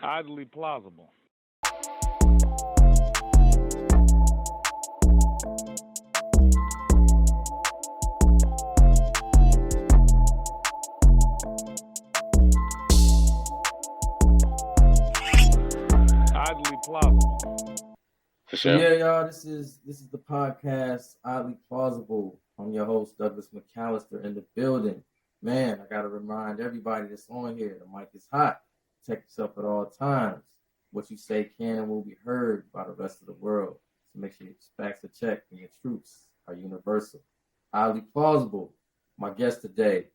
Oddly plausible. Oddly plausible. For So sure. yeah, y'all, this is the podcast Oddly Plausible. I'm your host, Douglas McAllister, in the building. Man, I gotta remind everybody that's on here, the mic is hot. Protect yourself at all times. What you say can and will be heard by the rest of the world. So make sure your facts are checked and your truths are universal. Oddly Plausible. My guest today,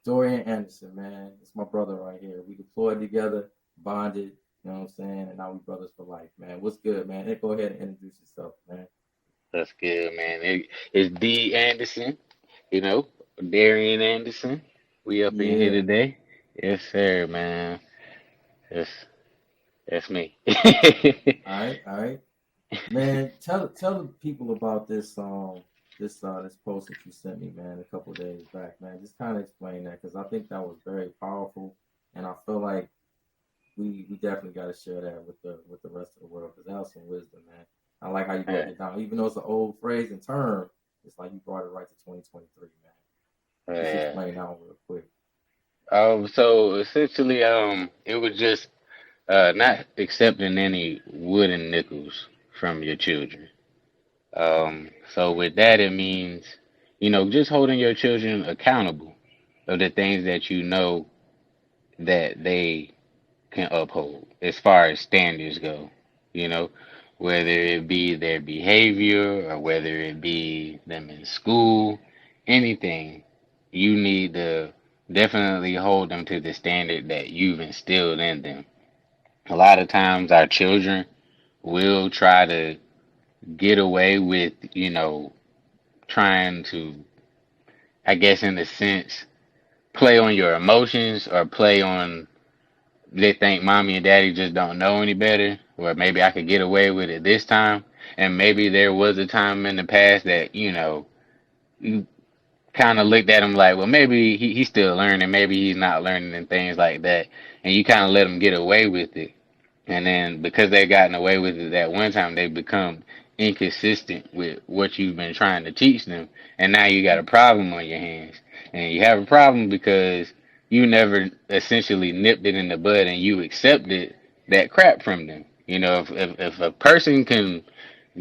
Dorian Anderson, man. It's my brother right here. We deployed together, bonded, you know what I'm saying? And now we brothers for life, man. What's good, man? Hey, go ahead and introduce yourself, man. That's good, man. It's D Anderson, you know, Darian Anderson. We up in here Yeah. today. Yes, sir, man. That's that's me. All right. Man, tell the people about this post that you sent me, man, a couple of days back, man. Just kind of explain that because I think that was very powerful, and I feel like we definitely got to share that with the rest of the world because that was some wisdom, man. I like how you broke Yeah, it down, even though it's an old phrase and term. It's like you brought it right to 2023, man. Just yeah. explain that one real quick. So essentially, it was just not accepting any wooden nickels from your children. So with that, it means, just holding your children accountable of the things that you know that they can uphold as far as standards go, you know, whether it be their behavior or whether it be them in school, anything, you need to definitely hold them to the standard that you've instilled in them. A lot of times our children will try to get away with, trying to, I guess, in a sense, play on your emotions or play on they think mommy and daddy just don't know any better, or maybe I could get away with it this time. And maybe there was a time in the past that, you kind of looked at him like, well, maybe he's still learning, maybe he's not learning and things like that. And you kind of let him get away with it. And then because they've gotten away with it that one time, they become inconsistent with what you've been trying to teach them. And now you got a problem on your hands. And you have a problem because you never essentially nipped it in the bud and you accepted that crap from them. If a person can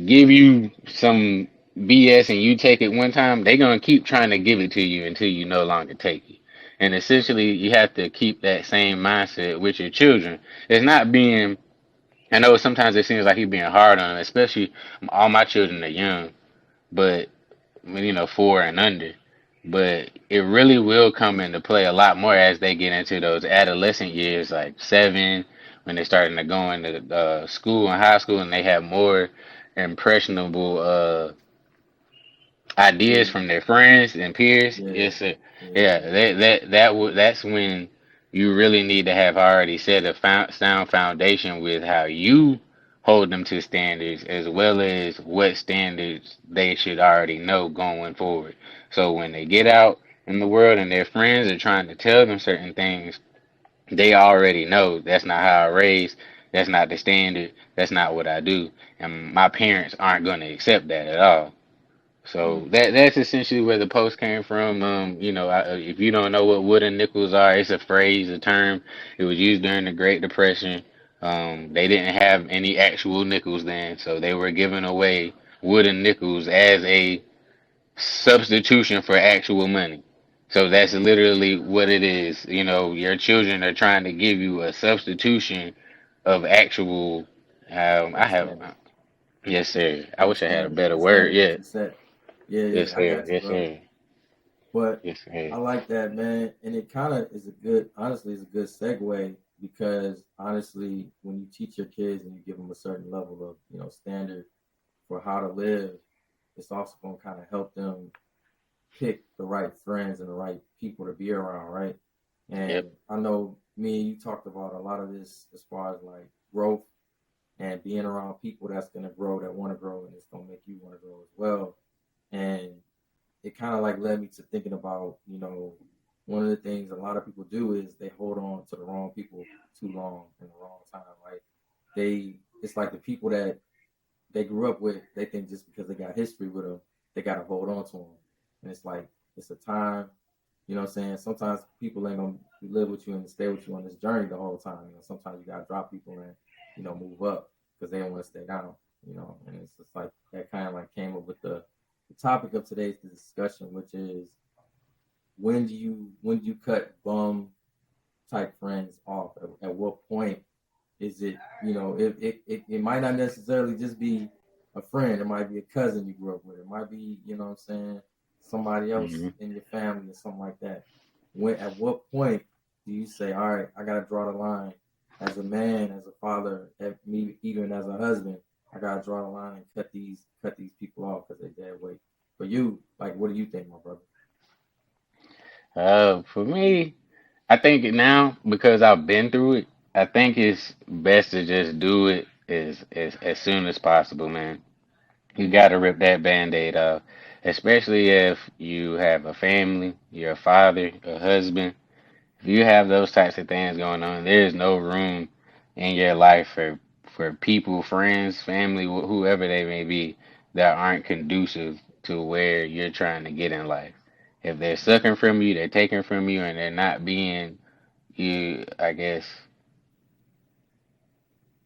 give you some BS and you take it one time, they're gonna keep trying to give it to you until you no longer take it. And essentially, you have to keep that same mindset with your children. It's not being. I know sometimes it seems like he's being hard on them, especially all my children are young, but 4 and under. But it really will come into play a lot more as they get into those adolescent years, like 7, when they're starting to go into school and high school, and they have more impressionable ideas Yeah, from their friends and peers. yeah, Yes, sir. yeah, Yeah, that's when you really need to have already set a sound foundation with how you hold them to standards as well as what standards they should already know going forward. So when they get out in the world and their friends are trying to tell them certain things, they already know that's not how I raised, that's not the standard, that's not what I do, and my parents aren't going to accept that at all. So mm, that's essentially where the post came from. If you don't know what wooden nickels are, it's a phrase, a term. It was used during the Great Depression. They didn't have any actual nickels then, so they were giving away wooden nickels as a substitution for actual money. So that's literally what it is. Your children are trying to give you a substitution of actual. I have, understanding. yes, sir. I wish I had a Understanding, better word. understanding what Yeah. you said. Yeah, Yes, yeah, I sir. got you, Yes, brother. sir. But Yes, sir. I like that, man. And it kind of is a good, honestly, it's a good segue because honestly, when you teach your kids and you give them a certain level of, standard for how to live, it's also going to kind of help them pick the right friends and the right people to be around, right? Yep. And I know me and you talked about a lot of this as far as like growth and being around people that's going to grow, that want to grow, and it's going to make you want to grow as well. And it kind of like led me to thinking about, one of the things a lot of people do is they hold on to the wrong people too long in the wrong time. Like it's like the people that they grew up with, they think just because they got history with them, they got to hold on to them. And it's like, it's a time, you know what I'm saying? Sometimes people ain't going to live with you and stay with you on this journey the whole time. You know, sometimes you got to drop people and, you know, move up because they don't want to stay down, you know. And it's just like, that kind of like came up with the topic of today's discussion, which is when do you cut bum type friends off? At what point is it, you know, it might not necessarily just be a friend. It might be a cousin you grew up with. It might be, you know what I'm saying, somebody else Hmm. in your family or something like that. At what point do you say, all right, I gotta draw the line as a man, as a father, me even as a husband, I gotta draw the line and cut these people off because they're dead weight. For you, like, what do you think, my brother? For me, I think now because I've been through it, I think it's best to just do it as soon as possible, man. You got to rip that band-aid off, especially if you have a family, you're a father, a husband. If you have those types of things going on, there is no room in your life for people, friends, family, whoever they may be, that aren't conducive to where you're trying to get in life. If they're sucking from you, they're taking from you, and they're not being you, I guess,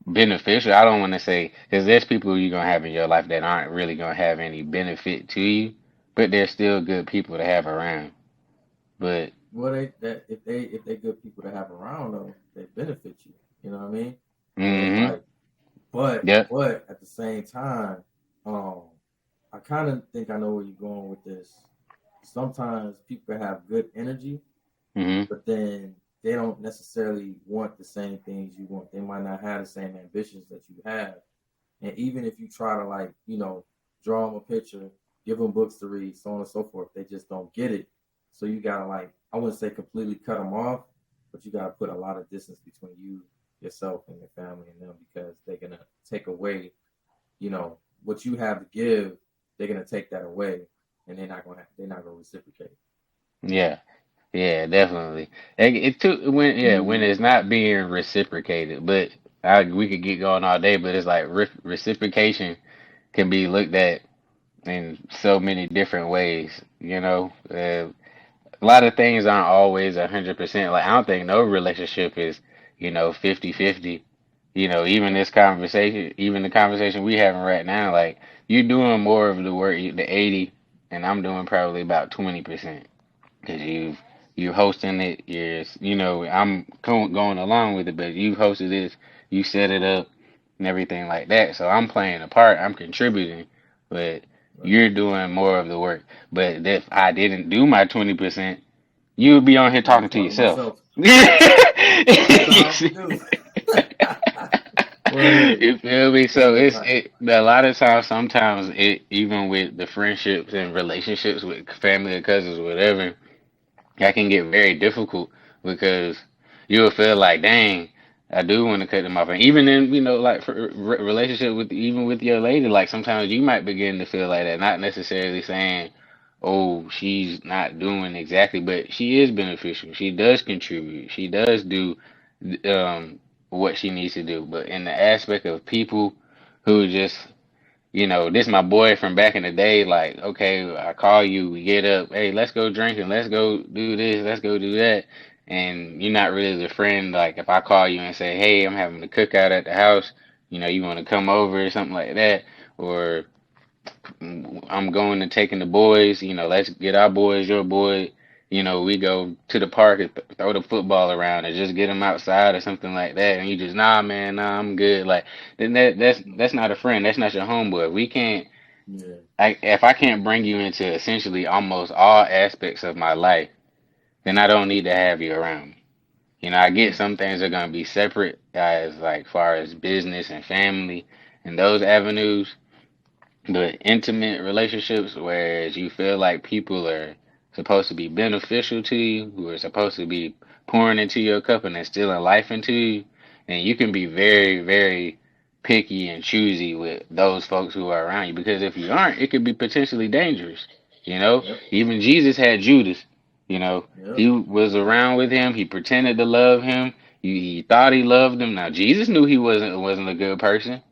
beneficial. I don't want to say because there's people you're gonna have in your life that aren't really gonna have any benefit to you, but they're still good people to have around. But Well, if they good people to have around though, they benefit you. You know what I mean? And it's mm-hmm, like, but yep, but at the same time, um, I kind of think I know where you're going with this. Sometimes people have good energy, mm-hmm, but then they don't necessarily want the same things you want. They might not have the same ambitions that you have. And even if you try to, like, you know, draw them a picture, give them books to read, so on and so forth, they just don't get it. So you gotta, like, I wouldn't say completely cut them off, but you gotta put a lot of distance between you, yourself, and your family and them because they're gonna take away, you know, what you have to give. They're gonna take that away, and they're not gonna reciprocate. yeah, yeah, definitely. It took when it's not being reciprocated, but we could get going all day, but it's like reciprocation can be looked at in so many different ways. A lot of things aren't always 100%. Like I don't think no relationship is 50-50. Even this conversation, even the conversation we having right now, like you're doing more of the work, the 80, and I'm doing probably about 20% because you're hosting it. I'm going along with it, but you hosted this, you set it up, and everything like that. So I'm playing a part, I'm contributing, but Right? you're doing more of the work. But if I didn't do my 20%, you would be on here I'll be talking to talking to yourself. myself. That's You how I see? do. Word. You feel me? It's So just like, a lot of times, sometimes even with the friendships and relationships with family or cousins, whatever, that can get very difficult because you'll feel like, dang, I do want to cut them off. And even in, like for relationship with even with your lady, like sometimes you might begin to feel like that, not necessarily saying, oh, she's not doing exactly, but she is beneficial. She does contribute. She does do what she needs to do. But in the aspect of people who just this my boy from back in the day. Like, okay, I call you, we get up, hey, let's go drinking, let's go do this, let's go do that. And you're not really the friend. Like, if I call you and say, hey, I'm having a cookout at the house, you want to come over or something like that, or I'm going and taking the boys, let's get our boys, your boy. We go to the park and throw the football around and just get them outside or something like that. And you just, nah, man, nah, I'm good. Like, then that's not a friend. That's not your homeboy. We can't. yeah, If I can't bring you into essentially almost all aspects of my life, then I don't need to have you around me. I get mm, some things are gonna be separate as like far as business and family and those avenues. But intimate relationships, whereas you feel like people are supposed to be beneficial to you, who are supposed to be pouring into your cup and instilling life into you, then you can be very, very picky and choosy with those folks who are around you. Because if you aren't, it could be potentially dangerous. yep, Even Jesus had Judas. You know, Yep. he was around with him. He pretended to love him. He thought he loved him. Now Jesus knew he wasn't a good person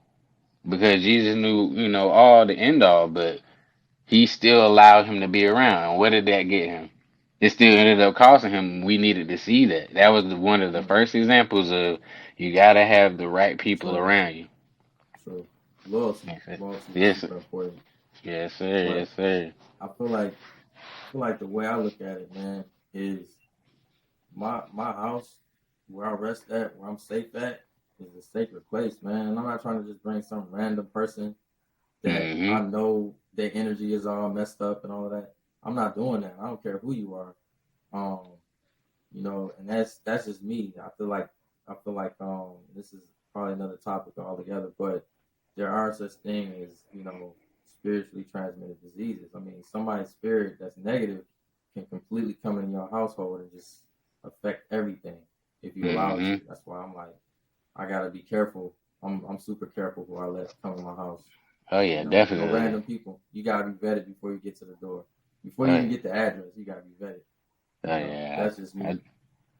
because Jesus knew, all the end all, but he still allowed him to be around. And what did that get him? It still ended up costing him. We needed to see that. That was one of the Mm-hmm. first examples of you gotta have the right people True. around you. True. Loyalty. Yes, sir. Loyalty is Yes, super important. yes, sir. Yes, But sir. I feel like the way I look at it, man, is my house, where I rest at, where I'm safe at, is a sacred place, man. And I'm not trying to just bring some random person that I Mm-hmm. know their energy is all messed up and all of that. I'm not doing that. I don't care who you are. Um, and that's just me. I feel like this is probably another topic altogether, but there are such things as, spiritually transmitted diseases. I mean, somebody's spirit that's negative can completely come in your household and just affect everything if you allow it to. Mm-hmm. That's why I'm like, I gotta be careful. I'm super careful who I let come in my house. Oh yeah, No definitely. random people. You gotta be vetted before you get to the door. Before you Oh even yeah. get the address, you gotta be vetted. Oh yeah. That's just me.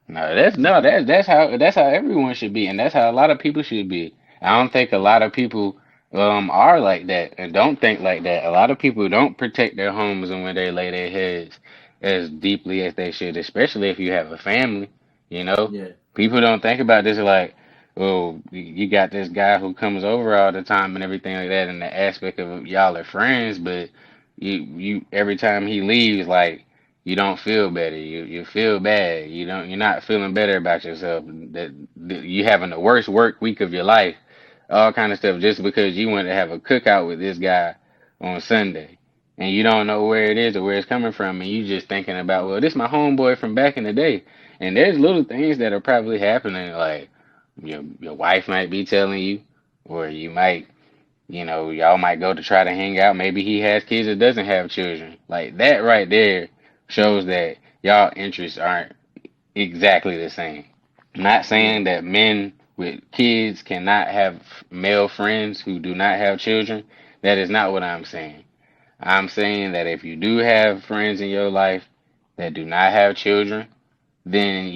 No, that's how everyone should be, and that's how a lot of people should be. I don't think a lot of people are like that and don't think like that. A lot of people don't protect their homes and when they lay their heads as deeply as they should, especially if you have a family. You know, Yeah. people don't think about this like, oh, you got this guy who comes over all the time and everything like that, and the aspect of y'all are friends, but you every time he leaves, like you don't feel better. You feel bad. You're not feeling better about yourself. That you having the worst work week of your life, all kind of stuff, just because you want to have a cookout with this guy on Sunday, and you don't know where it is or where it's coming from, and you just thinking about, well, this my homeboy from back in the day, and there's little things that are probably happening, like your wife might be telling you, or you might. Y'all might go to try to hang out. Maybe he has kids that doesn't have children. Like that right there shows that y'all interests aren't exactly the same. I'm not Yeah. saying that men with kids cannot have male friends who do not have children. That is not what I'm saying. I'm saying that if you do have friends in your life that do not have children, then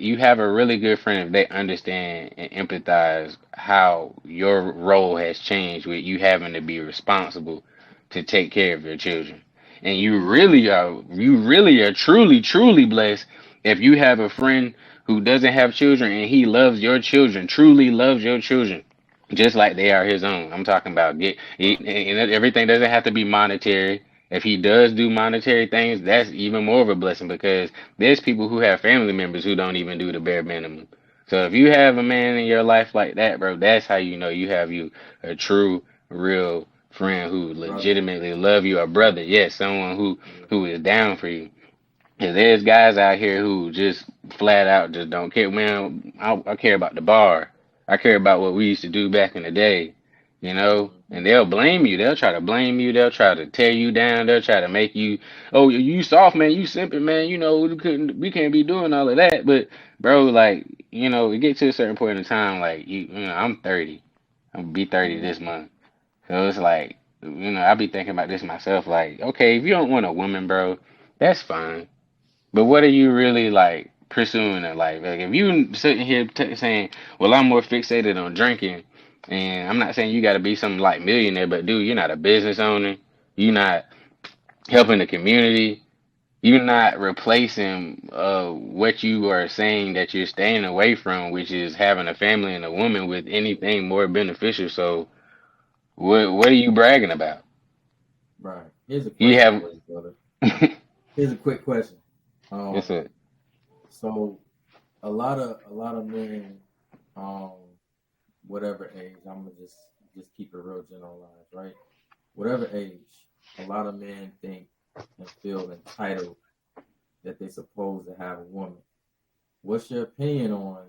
you have a really good friend if they understand and empathize how your role has changed with you having to be responsible to take care of your children. And you really are truly blessed if you have a friend who doesn't have children and he loves your children, truly loves your children just like they are his own. I'm talking about and everything doesn't have to be monetary. If he does do monetary things, that's even more of a blessing because there's people who have family members who don't even do the bare minimum. So if you have a man in your life like that, bro, that's how you know you have you a true, real friend who Brother. legitimately love you, a brother. Yes, someone who Yeah. who is down for you. 'Cause there's guys out here who just flat out just don't care. Man, I care about the bar. I care about what we used to do back in the day, Mm-hmm. And they'll blame you. They'll try to blame you. They'll try to tear you down. They'll try to make you, oh, you soft, man. You simping, man. We can't be doing all of that. But, bro, like, it gets to a certain point in time, like, I'm 30. I'm gonna be 30 Mm-hmm. this month. So it's like, I be thinking about this myself. Like, okay, if you don't want a woman, bro, that's fine. But what are you really like pursuing in life? Like if you sitting here saying, "Well, I'm more fixated on drinking," and I'm not saying you got to be some like millionaire, but dude, you're not a business owner. You're not helping the community. You're not replacing what you are saying that you're staying away from, which is having a family and a woman with anything more beneficial. So what are you bragging about? Right. Here's a You question have for you, brother. Here's a quick question. it's Um, a so a lot of men, um, whatever age, I'm gonna just keep it real generalized, right? Whatever age, a lot of men think and feel entitled that they're supposed to have a woman. What's your opinion on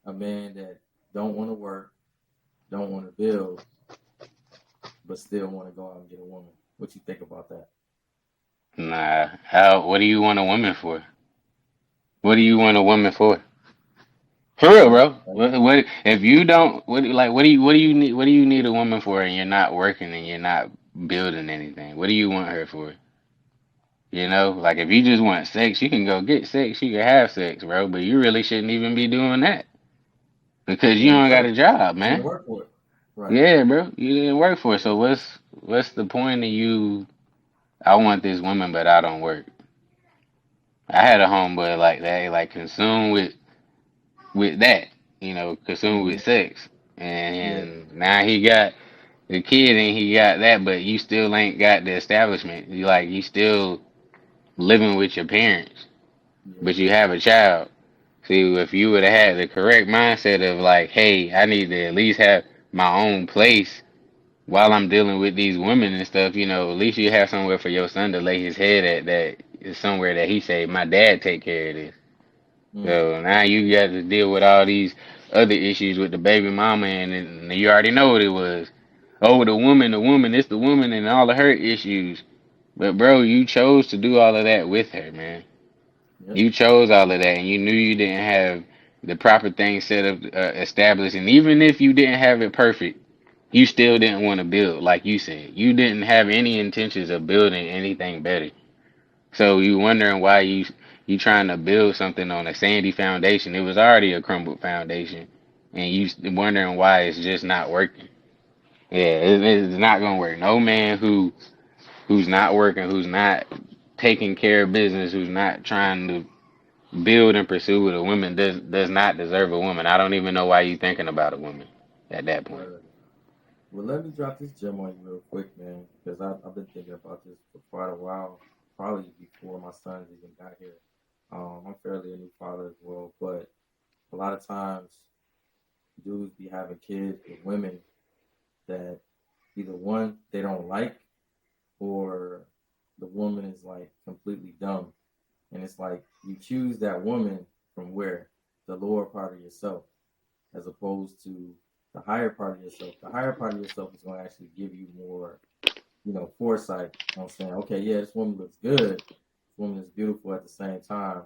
a man that don't want to work, don't want to build, but still want to go out and get a woman? What you think about that? nah. How? What do you want a woman for? What do you want a woman for? For real, bro. Like, What if you don't? What do you need? What do you need a woman for? And you're not working and you're not building anything. What do you want her for? You know, like if you just want sex, you can go get sex, you can have sex, bro. But you really shouldn't even be doing that because You you didn't don't got work. a job, You didn't man. work for it. Right. Yeah, bro, you didn't work for it. So what's the point of you? I want this woman, but I don't work. I had a homeboy like that, like consumed with that, consumed Hmm. with sex, Yeah. and now he got the kid and he got that, but you still ain't got the establishment. You still living with your parents, Yeah. but you have a child. See, if you would have had the correct mindset of like, hey, I need to at least have my own place while I'm dealing with these women and stuff, at least you have somewhere for your son to lay his head at that is somewhere that he say, my dad take care of this. Mm. So now you got to deal with all these other issues with the baby mama, and you already know what it was. Oh, the woman, it's the woman, and all of her issues. But bro, you chose to do all of that with her, man. Yep. You chose all of that, and you knew you didn't have the proper things set up, established. And even if you didn't have it perfect, you still didn't want to build, like you said. You didn't have any intentions of building anything better. So you wondering why you trying to build something on a sandy foundation. It was already a crumbled foundation, and you wondering why it's just not working. Yeah, it's not gonna work. No man who's not working, who's not taking care of business, who's not trying to build and pursue with a woman does not deserve a woman. I don't even know why you thinking about a woman at that point. Word. Well, let me drop this gem on you real quick, man, because I've been thinking about this for quite a while, probably before my sons even got here. I'm fairly a new father as well, but a lot of times dudes be having kids with women that either one they don't like or the woman is like completely dumb. And it's like you choose that woman from where? The lower part of yourself, as opposed to the higher part of yourself. The higher part of yourself is going to actually give you more, foresight on saying, okay, yeah, this woman looks good. This woman is beautiful at the same time.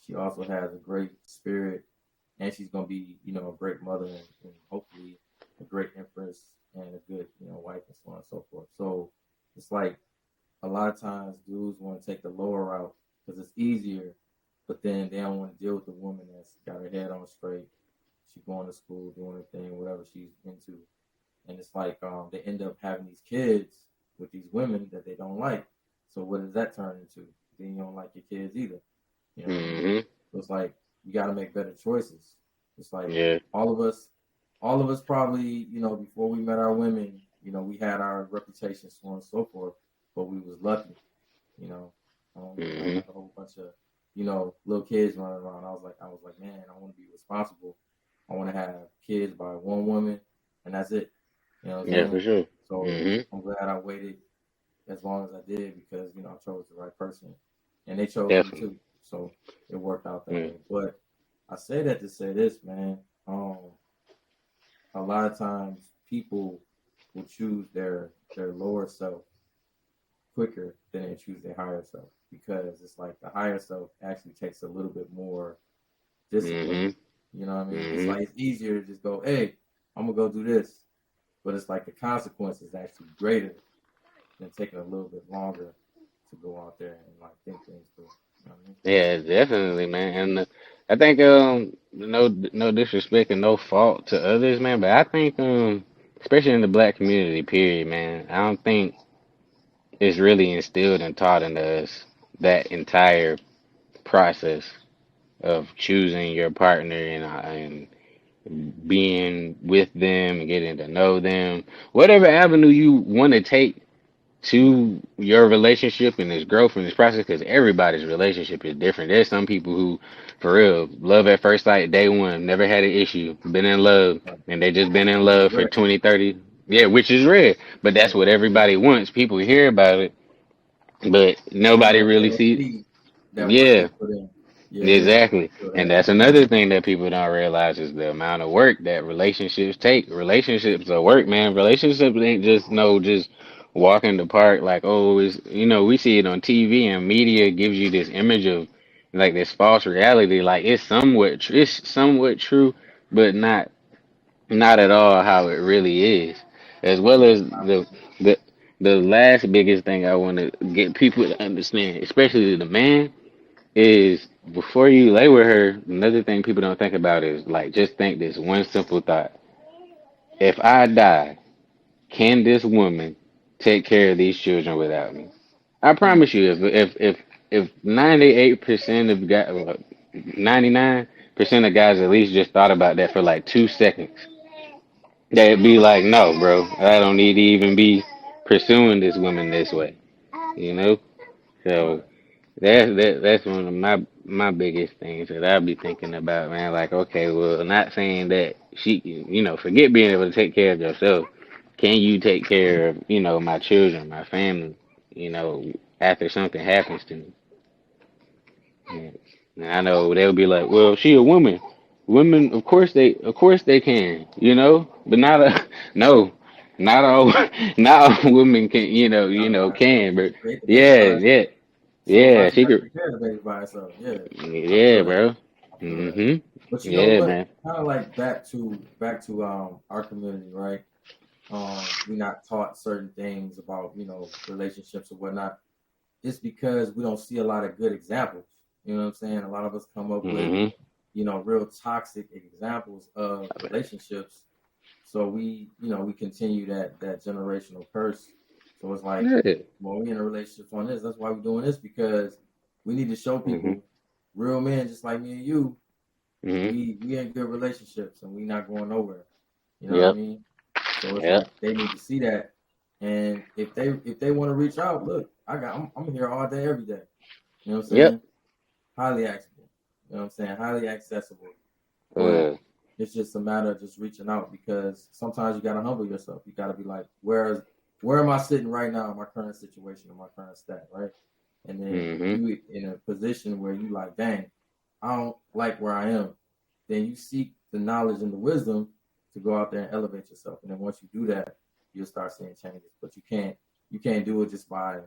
She also has a great spirit, and she's going to be, a great mother and hopefully a great empress and a good, wife and so on and so forth. So it's like a lot of times dudes want to take the lower route because it's easier, but then they don't want to deal with the woman that's got her head on straight. She's going to school, doing her thing, whatever she's into, and it's like they end up having these kids with these women that they don't like. So what does that turn into? Then you don't like your kids either. You know what I mean? Hmm. So it's like you got to make better choices. It's like Yeah. all of us, all of us probably, before we met our women, we had our reputation, so on and so forth, but we was lucky. You know, we had Hmm. like a whole bunch of, little kids running around. I was like, man, I want to be responsible. I want to have kids by one woman, and that's it. You know what I'm Yeah, for saying? sure. So Hmm. I'm glad I waited as long as I did because I chose the right person, and they chose me Definitely. too. So it worked out that Mm. way. But I say that to say this, man. A lot of times people will choose their lower self quicker than they choose their higher self because it's like the higher self actually takes a little bit more discipline. Hmm. You know what I mean? It's Hmm. like it's easier to just go, hey, I'm gonna go do this, but it's like the consequence is actually greater than taking a little bit longer to go out there and like think things through. You know what I mean? Yeah, definitely, man. And I think no disrespect and no fault to others, man, but I think especially in the black community, period, man. I don't think it's really instilled and taught into us that entire process of choosing your partner and being with them and getting to know them, whatever avenue you want to take to your relationship and this growth and this process, because everybody's relationship is different. There's some people who, for real, love at first sight, day one, never had an issue, been in love, Right. and they just been in Which is love for rare. 20, 30. Yeah, which is rare, but that's Yeah. what everybody wants. People hear about it, but nobody They really don't sees. see that work they Yeah. put in. Yeah, yeah. I Exactly. feel And that. that's another thing that people don't realize is the amount of work that relationships take. Relationships are work, man. Relationships ain't just walk in the park like, oh, we see it on TV and media gives you this image of like this false reality. Like it's somewhat true, but not at all how it really is. As well Yeah, as it's opposite. the the last biggest thing I want to get people to understand, especially the man, is before you lay with her, another thing people don't think about is like just think this one simple thought. If I die, can this woman take care of these children without me? I Mm. promise you, if 98% of guys, 99% of guys at least just thought about that for like 2 seconds, they'd be like, no, bro, I don't need to even be pursuing this woman this way, you know? So Right. that's one of my biggest things that I be thinking about, man. Like, okay, well, not saying that she, forget being able to take care of yourself. Can you take care of, my children, my family, after something happens to me? Yeah. And I know they'll be like, well, she a woman. Women, of course they can, but not a, no, not all, not all women can, Right. can, but Create the baby yeah, by herself. yeah, yeah, Sometimes you she gotta could. take care of the baby by herself. Yeah, I Yeah, feel that. bro. I feel that. Hmm. But you know Yeah, what? man. Kind of like back to our community, right? We not taught certain things about relationships or whatnot. It's because we don't see a lot of good examples. You know what I'm saying? A lot of us come up with Hmm. real toxic examples of relationships. So we continue that generational curse. So it's like, Yeah. well, we in a relationship on this. That's why we're doing this because we need to show Hmm. people, real men just like me and you, Hmm. we in good relationships and we not going nowhere. You know what I Yep. mean? So it's Yep. like they need to see that. And if they want to reach out, look, I'm here all day, every day. You know what I'm Yep. saying? Highly accessible. You know what I'm saying? Highly accessible. But Uh. it's just a matter of just reaching out because sometimes you gotta humble yourself. You gotta be like, where am I sitting right now in my current situation, in my current stat, right? And then if Hmm. you in a position where you like, dang, I don't like where I am, then you seek the knowledge and the wisdom to go out there and elevate yourself. And then once you do that, you'll start seeing changes. But you can't do it just by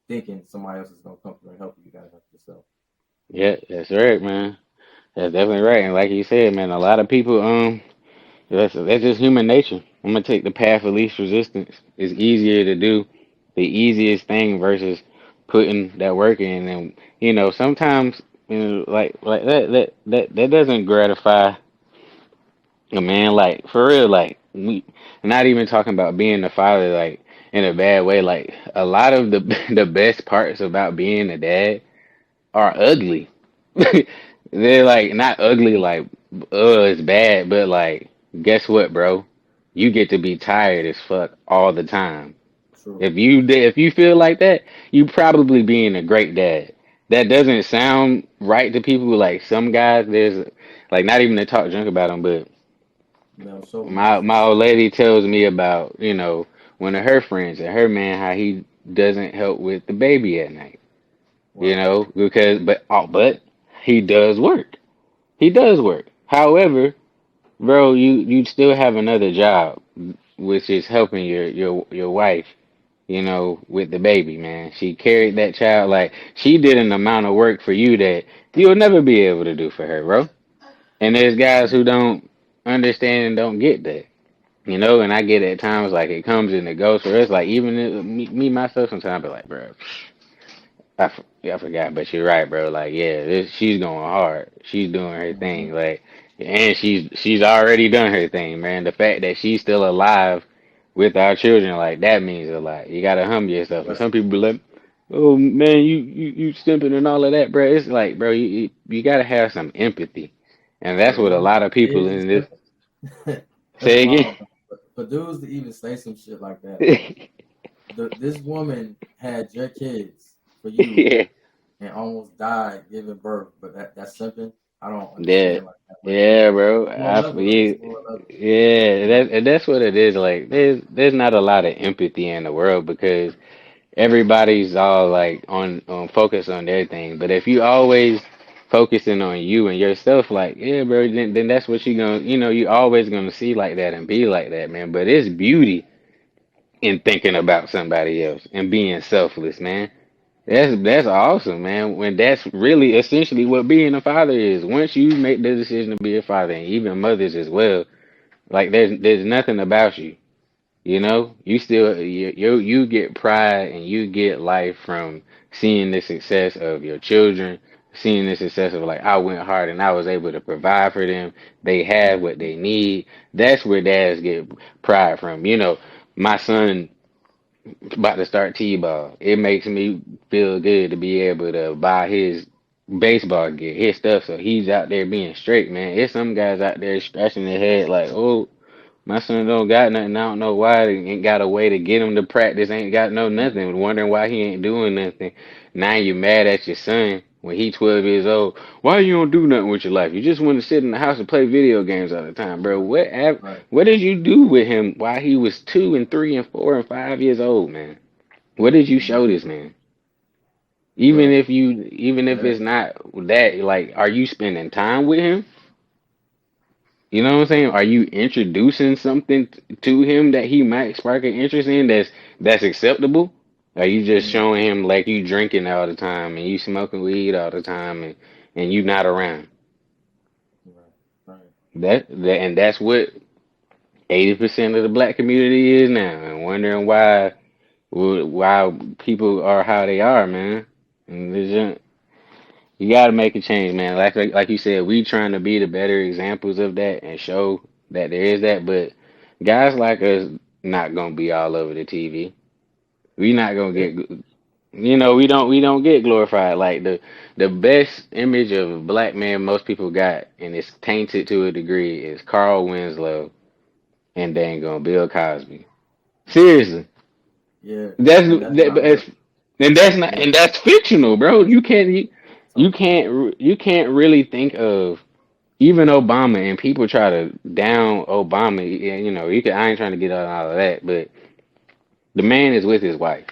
thinking somebody else is gonna come through and help you. You gotta help yourself. Yeah, that's right, man. That's definitely right. And like you said, man, a lot of people, that's just human nature. I'm gonna take the path of least resistance. It's easier to do the easiest thing versus putting that work in. And sometimes, like that doesn't gratify a man. Like for real, like not even talking about being a father, like in a bad way. Like a lot of the the best parts about being a dad are ugly. They're like not ugly like it's bad, but like guess what, bro? You get to be tired as fuck all the time. True. If you feel like that, you probably being a great dad. That doesn't sound right to people. Like some guys, there's like not even to talk junk about them, but Male my chauvinism. old lady tells me about one of her friends and her man how he doesn't help with the baby at night. Right. Because but he does work. He does work. However, bro, you still have another job, which is helping your wife, with the baby, man. She carried that child like she did an amount of work for you that you'll never be able to do for her, bro. And there's guys who don't understand and don't get that. And I get at times like it comes and it goes for us. Like even me myself sometimes I be like, bro, I forgot, but you're right, bro. Like, yeah, she's going hard. She's doing her Mm-hmm. thing, like, and she's already done her thing, man. The fact that she's still alive with our children, like, that means a lot. You gotta humble yourself. And Bless some you. people be like, oh man, you simping and all of that, bro. It's like, bro, you gotta have some empathy, and that's For what a dudes lot to of people say in this something, that's say again. wild. But for dudes to even say some shit like that, like this woman had your kids for you Yeah. and almost died giving birth, but that's something I don't Yeah, understand like that. But yeah, bro. it's more levels. It's more levels. Yeah, that's what it is. Like, there's not a lot of empathy in the world because everybody's all like on focus on their thing. But if you always focusing on you and yourself, like, yeah, bro, then that's what you gonna, you always gonna see like that and be like that, man. But it's beauty in thinking about somebody else and being selfless, man. That's awesome, man. When that's really essentially what being a father is. Once you make the decision to be a father, and even mothers as well, like there's nothing about you. You know, you get pride and you get life from seeing the success of your children, seeing the success of like I went hard and I was able to provide for them. They have what Mhm. they need. That's where dads get pride from. You know, my son about to start T-ball. It makes me feel good to be able to buy his baseball gear, his stuff. So he's out there being straight, man. It's some guys out there scratching their head like, oh. My son don't got nothing. I don't know why. They ain't got a way to get him to practice. Ain't got no nothing. Wondering why he ain't doing nothing. Now you mad at your son when he 12 years old. Why you don't do nothing with your life? You just want to sit in the house and play video games all the time, bro. Right, right. What did you do with him while he was 2 and 3 and 4 and 5 years old, man? What did you show Mhm. this man? Well, Even if yeah, it's not that, like, are you spending time with him? You know what I'm saying? Are you introducing something to him that he might spark an interest in that's acceptable? Are you just mm, showing him like you drinking all the time and you smoking weed all the time and you not around? right, right. And that's what 80% of the black community is now, and wondering why people are how they are, man. And you got to make a change, man. Like you said, we trying to be the better examples of that and show that there is that. But guys like us not gonna be all over the TV. We not gonna Yeah, get, we don't get glorified. Like the best image of a black man most people got, and it's tainted to a degree, is Carl Winslow and dang on Bill Cosby. Seriously, yeah, that's and that's that, not but real. it's, and Yeah, that's fictional, bro. totally. You can't really think of even Obama, and people try to down Obama. I ain't trying to get on all of that, but the man is with his wife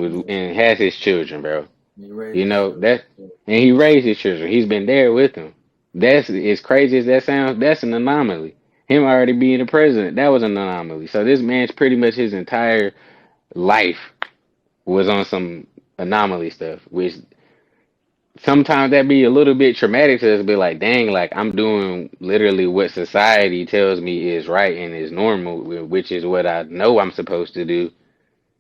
Yeah, and has his children, bro. he raised You his know children. that, Yeah, and he raised his children. He's been there with them. That's as crazy as that sounds. That's an anomaly. Him already being the president, that was an anomaly. So this man's pretty much his entire life was on some anomaly stuff, which sometimes that be a little bit traumatic to us. Be like, dang, like I'm doing literally what society tells me is right and is normal, which is what I know I'm supposed to do,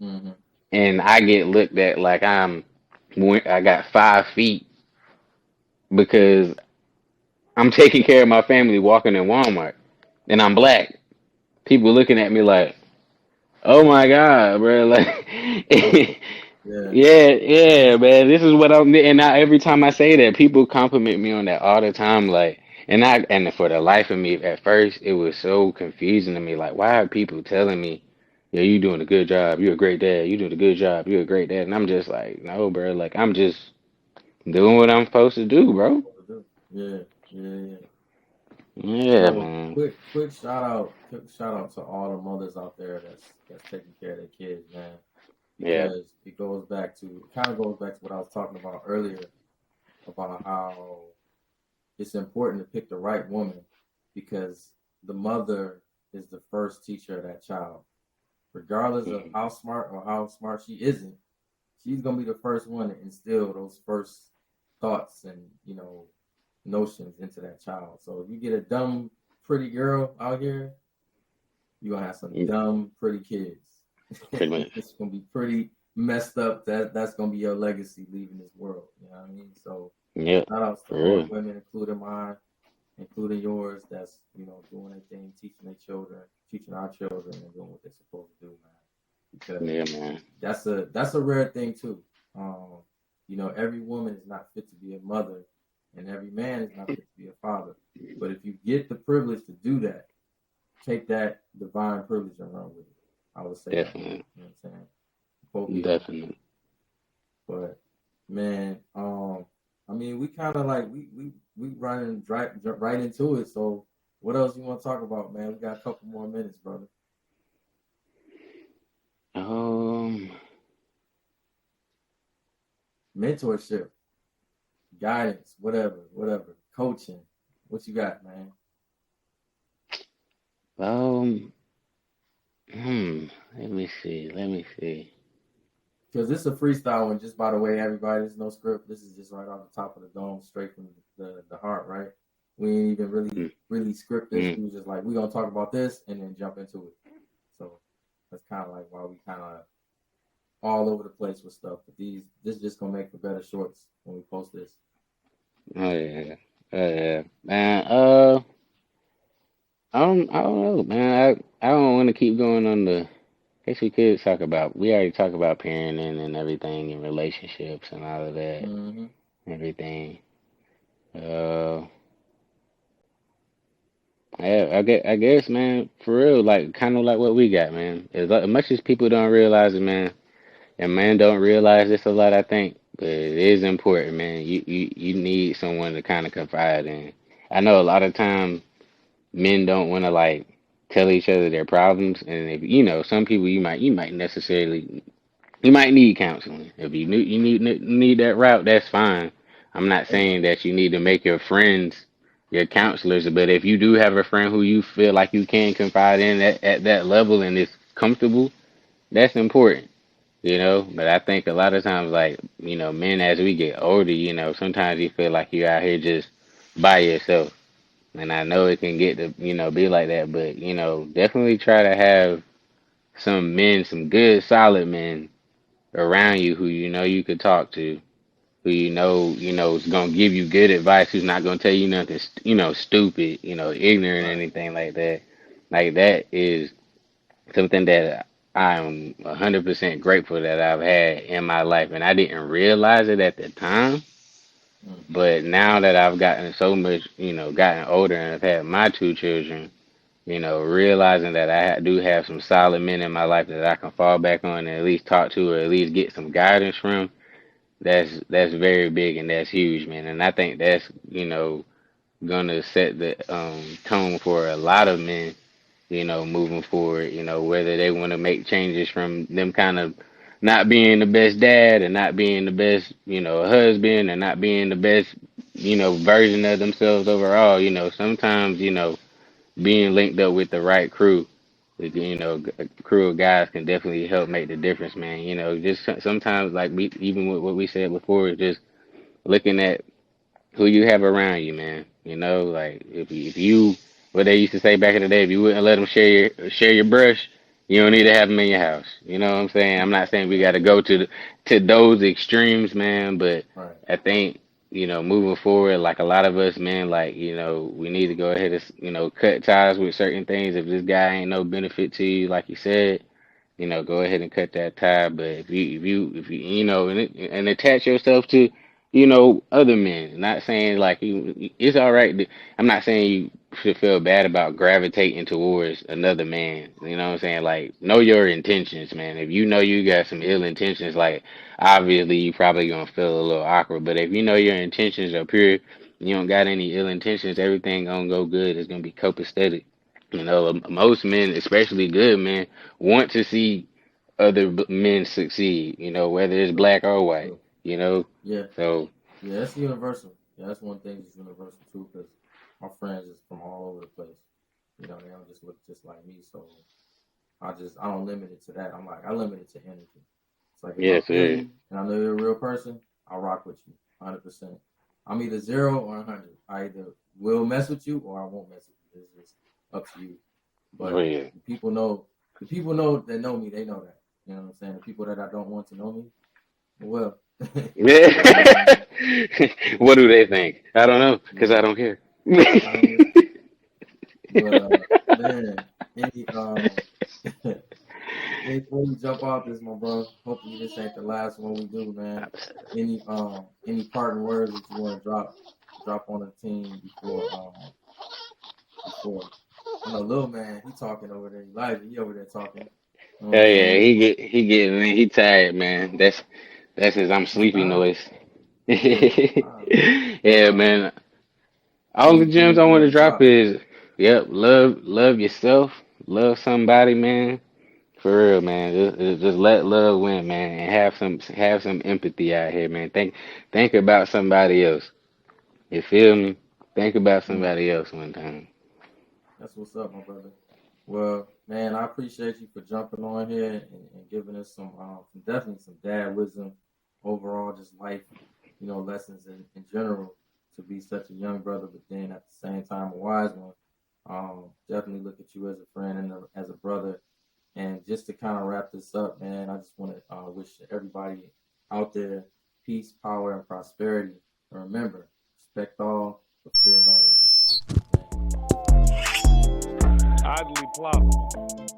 hmm, and I get looked at like I got 5 feet because I'm taking care of my family walking in Walmart, and I'm black. People looking at me like, oh my God, bro, like. yeah, Yeah, yeah, man. This is what every time I say that, people compliment me on that all the time. Like, and for the life of me, at first, it was so confusing to me. Like, why are people telling me, "Yeah, you doing a good job. You're a great dad. You doing a good job. You're a great dad." And I'm just like, no, bro. Like, I'm just doing what I'm supposed to do, bro. what to do. Yeah, yeah, yeah. Yeah, So man. quick shout out to all the mothers out there that's taking care of their kids, man. Yeah. Because it kind of goes back to what I was talking about earlier about how it's important to pick the right woman because the mother is the first teacher of that child. Regardless of Mhm. how smart or how smart she isn't, she's gonna be the first one to instill those first thoughts and notions into that child. So if you get a dumb, pretty girl out here, you're gonna have some dumb, pretty kids. Pretty much. It's gonna be pretty messed up. That's gonna be your legacy leaving this world. You know what I mean? So Yeah, shout outs to for all the real. women, including mine, including yours, that's doing their thing, teaching their children, teaching our children, and doing what they're supposed to do, man. Because Yeah, man. that's a rare thing too. Every woman is not fit to be a mother, and every man is not fit to be a father. But if you get the privilege to do that, take that divine privilege and run with it. I would say that. Definitely. You know what I'm saying? Both of y'all. Definitely. But man, I mean, we kind of like we running right into it. So what else you want to talk about, man? We got a couple more minutes, brother. Um. Mentorship, guidance, whatever, coaching. What you got, man? Um. Hmm. Let me see. Let me see. Because this is a freestyle one, just by the way, everybody. There's no script. This is just right off the top of the dome, straight from the heart, right? We ain't even really Mm, really script this. mm. We was just like, we gonna talk about this and then jump into it. So that's kind of like why we kind of all over the place with stuff. But this just gonna make for better shorts when we post this. Oh yeah. Oh yeah. Man, I don't know, man. I don't want to keep going on the. Guess we could talk about. We already talked about parenting and everything and relationships and all of that, Mm-hmm. everything. Uh, yeah, I guess, man, for real, like kind of like what we got, man. As much as people don't realize it, man, and men don't realize this a lot, I think, but it is important, man. You need someone to kind of confide in. I know a lot of times men don't want to like tell each other their problems, and if you know, some people you might necessarily you might need counseling. If you need that route, that's fine. I'm not Yeah. saying that you need to make your friends your counselors, but if you do have a friend who you feel like you can confide in at that level and is comfortable, that's important, you know. But I think a lot of times, like, you know, men as we get older, you know, sometimes you feel like you're out here just by yourself. And I know it can get to, you know, be like that, but, you know, definitely try to have some men, some good, solid men around you who you know you could talk to, who you know is gonna give you good advice, who's not gonna tell you nothing, you know, stupid, you know, ignorant, Right. anything like that. Like that is something that I'm 100% grateful that I've had in my life, and I didn't realize it at the time. Mm-hmm. But now that I've gotten so much, you know, gotten older and I've had my two children, you know, realizing that do have some solid men in my life that I can fall back on and at least talk to or at least get some guidance from. That's very big and that's huge, man. And I think that's, you know, gonna set the tone for a lot of men, you know, moving forward, you know, whether they want to make changes from them kind of not being the best dad and not being the best, you know, husband and not being the best, you know, version of themselves overall, you know, sometimes, you know, being linked up with the right crew, you know, a crew of guys can definitely help make the difference, man. You know, just sometimes like even with what we said before, just looking at who you have around you, man. You know, like if you what they used to say back in the day, if you wouldn't let them share your brush, you don't need to have them in your house. You know what I'm saying? I'm not saying we got to go to those extremes, man, but Right. I think you know moving forward, like a lot of us, man, like you know we need to go ahead and you know cut ties with certain things. If this guy ain't no benefit to you, like you said, you know, go ahead and cut that tie. But if you you know and attach yourself to you know other men, not saying like it's all right. I'm not saying you should feel bad about gravitating towards another man. You know what I'm saying? Like know your intentions, man. If you know you got some ill intentions, like obviously you probably gonna feel a little awkward. But if you know your intentions are pure, you don't got any ill intentions, everything gonna go good. It's gonna be copacetic. You know, most men, especially good men, want to see other men succeed, you know, whether it's True. black or white, True. you know. Yeah. So, Yeah. That's universal. Yeah, that's one thing that's universal too, because my friends is from all over the place. You know, they don't just look just like me. So I don't limit it to that. I limit it to energy. It's like if I yes, feel sir. you and I know you're a real person, I'll rock with you 100%. I'm either 0 or 100. I either will mess with you or I won't mess with you. It's just up to you. Oh, But yeah. the people know that know me, they know that. You know what I'm saying? The people that I don't want to know me, well, you know what I Yeah. mean? What do they think? I don't know, because Yeah, I don't care. I don't. But man, any before we jump off this, my bro. Hopefully this ain't the last one we do, man. Any parting words that you want to drop on the team before I know little man, he talking over there. Elijah, he over there talking. You know what Oh I'm yeah, saying? he tired, man. That's his I'm He's sleepy tired. noise. Yeah, he's tired, man. But Yeah, man. All the gems I anything you want want to to drop drop? is, yep, love yourself, love somebody, man. For real, man. Just let love win, man, and have some empathy out here, man. Think about somebody else. You feel me? Think about Mm, somebody else one time. that's what's up, my brother. Well, man, I appreciate you for jumping on here and giving us definitely some dad wisdom overall, just life, lessons in general to be such a young brother, but then at the same time a wise one. Definitely look at you as a friend and as a brother, And just to kind of wrap this up, man, I just want to wish everybody out there peace, power, and prosperity. And remember, respect all, but fear no one. Oddly plausible.